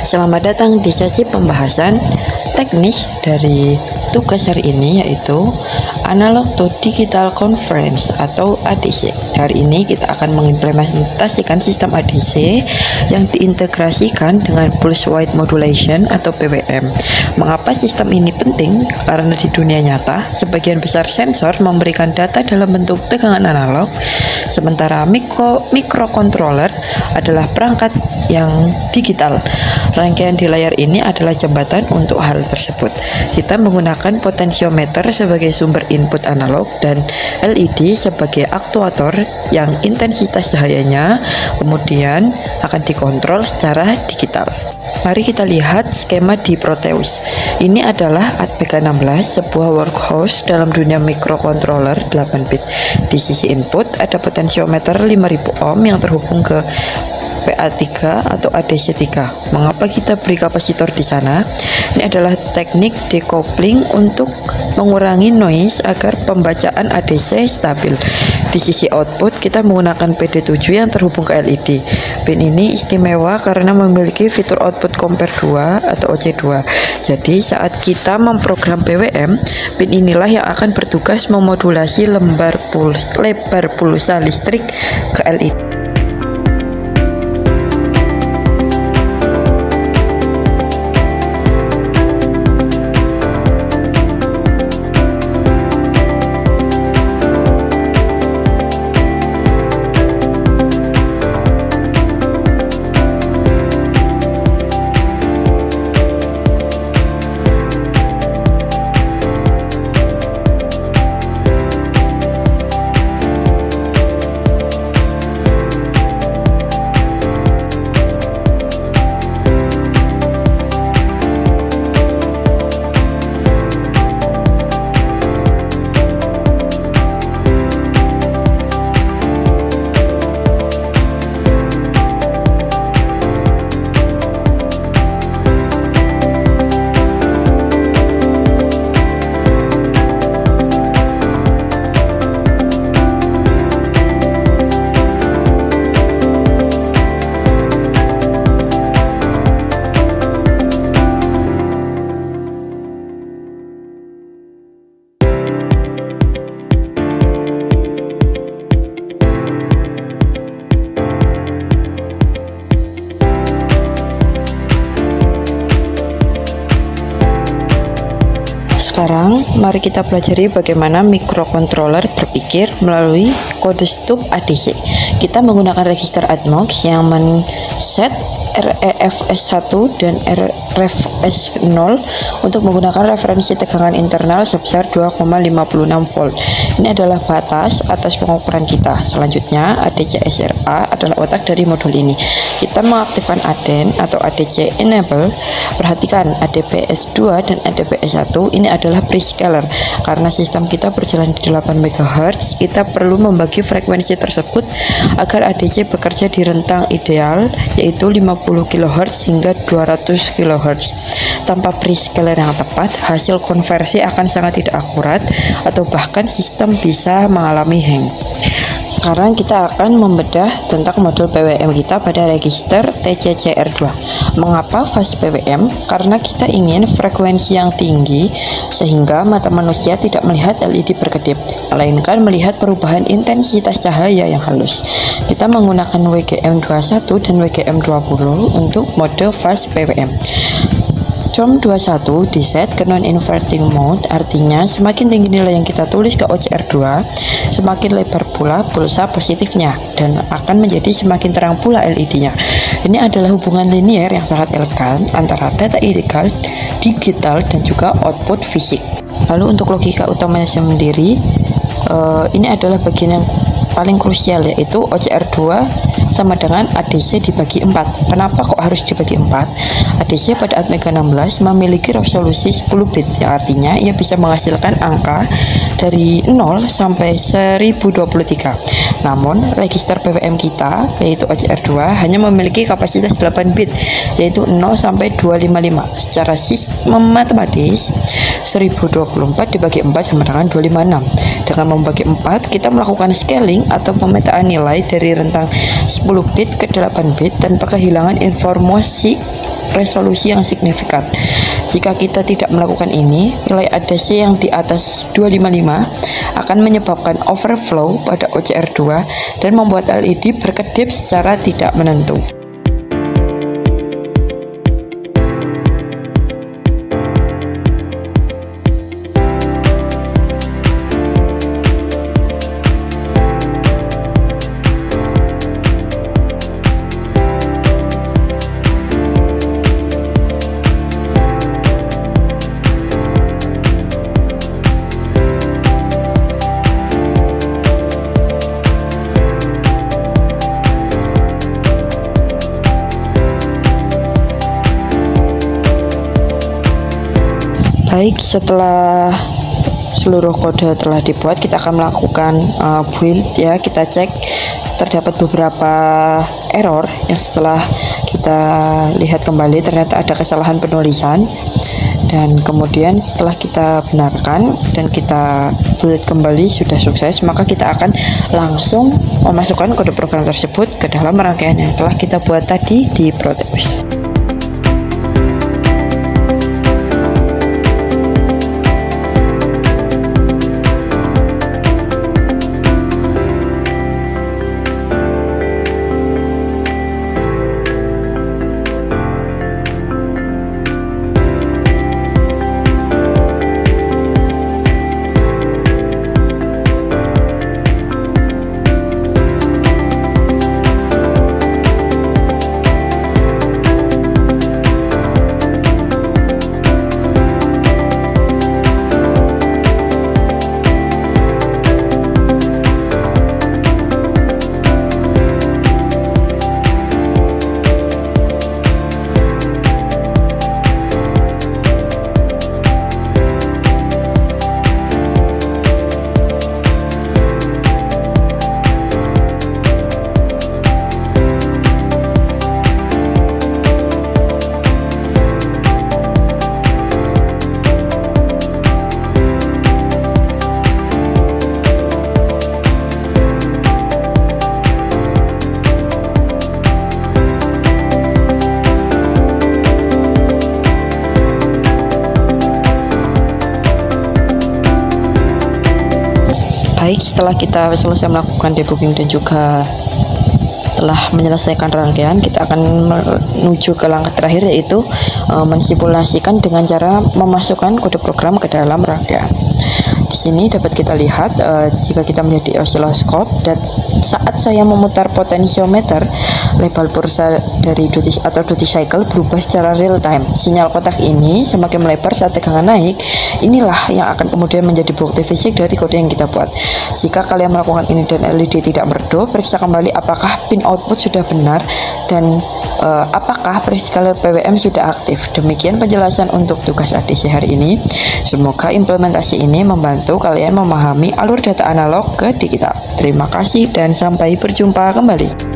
Selamat datang di sesi pembahasan teknis dari tugas hari ini, yaitu Analog to Digital Conversion atau ADC. Hari ini kita akan mengimplementasikan sistem ADC yang diintegrasikan dengan Pulse Width Modulation atau PWM. Mengapa sistem ini penting? Karena di dunia nyata, sebagian besar sensor memberikan data dalam bentuk tegangan analog, sementara microcontroller adalah perangkat yang digital. Rangkaian di layar ini adalah jembatan untuk hal tersebut. Kita menggunakan potensiometer sebagai sumber input analog dan LED sebagai aktuator yang intensitas cahayanya kemudian akan dikontrol secara digital. Mari kita lihat skema di Proteus. Ini adalah ATmega16, sebuah workhorse dalam dunia microcontroller 8 bit. Di sisi input ada potensiometer 5000 ohm yang terhubung ke PA3 atau ADC3. Mengapa kita beri kapasitor di sana? Ini adalah teknik decoupling untuk mengurangi noise agar pembacaan ADC stabil. Di sisi output kita menggunakan PD7 yang terhubung ke LED. Pin ini istimewa karena memiliki fitur output compare 2 atau OC2. Jadi saat kita memprogram PWM, pin inilah yang akan bertugas memodulasi lebar pulsa listrik ke LED. Sekarang mari kita pelajari bagaimana microcontroller berpikir melalui kode stub ADC. Kita menggunakan register ATMOX yang men-set REFS1 dan REFS0 untuk menggunakan referensi tegangan internal sebesar 2,56 volt. Ini adalah batas atas pengukuran kita. Selanjutnya, ADC SRA adalah otak dari modul ini. Kita mengaktifkan ADEN atau ADC Enable. Perhatikan ADPS2 dan ADPS1 ini adalah prescaler. Karena sistem kita berjalan di 8 MHz, kita perlu membagi frekuensi tersebut agar ADC bekerja di rentang ideal, yaitu 50 kHz hingga 200 kHz. Tanpa prescaler yang tepat, hasil konversi akan sangat tidak akurat atau bahkan sistem bisa mengalami hang. Sekarang kita akan membedah tentang modul PWM kita pada register TCCR2. Mengapa fase PWM? Karena kita ingin frekuensi yang tinggi sehingga mata manusia tidak melihat LED berkedip, melainkan melihat perubahan intensitas cahaya yang halus. Kita menggunakan WGM21 dan WGM20 untuk mode fase PWM. COM21 diset ke non-inverting mode, artinya semakin tinggi nilai yang kita tulis ke OCR2, semakin lebar pula pulsa positifnya dan akan menjadi semakin terang pula LED-nya. Ini adalah hubungan linier yang sangat elegan antara data digital dan juga output fisik. Lalu untuk logika utamanya sendiri, ini adalah bagian yang paling krusial, yaitu OCR2 sama dengan ADC dibagi 4. Kenapa kok harus dibagi 4? ADC pada ATmega16 memiliki resolusi 10 bit, yang artinya ia bisa menghasilkan angka dari 0 sampai 1023. Namun register PWM kita, yaitu OCR2, hanya memiliki kapasitas 8 bit, yaitu 0 sampai 255. Secara sistem matematis, 1024 dibagi 4 sama dengan 256. Dengan membagi 4, kita melakukan scaling atau pemetaan nilai dari rentang 10 bit ke 8 bit tanpa kehilangan informasi resolusi yang signifikan. Jika kita tidak melakukan ini, nilai ADC yang di atas 255 akan menyebabkan overflow pada OCR2 dan membuat LED berkedip secara tidak menentu. Baik, setelah seluruh kode telah dibuat, kita akan melakukan build ya. Kita cek terdapat beberapa error yang setelah kita lihat kembali ternyata ada kesalahan penulisan, dan kemudian setelah kita benarkan dan kita build kembali sudah sukses, maka kita akan langsung memasukkan kode program tersebut ke dalam rangkaian yang telah kita buat tadi di Proteus. Baik, setelah kita selesai melakukan debugging dan juga telah menyelesaikan rangkaian, kita akan menuju ke langkah terakhir, yaitu mensimulasikan dengan cara memasukkan kode program ke dalam rangkaian. Di sini dapat kita lihat jika kita melihat di osiloskop, dan saat saya memutar potensiometer, label pulsa dari duty cycle berubah secara real time. Sinyal kotak ini semakin melebar saat tegangan naik. Inilah yang akan kemudian menjadi bukti fisik dari kode yang kita buat. Jika kalian melakukan ini dan LED tidak meredup, periksa kembali apakah pin output sudah benar dan apakah prescaler PWM sudah aktif. Demikian penjelasan untuk tugas ADC hari ini. Semoga implementasi ini membantu kalian memahami alur data analog ke digital. Terima kasih dan sampai berjumpa kembali.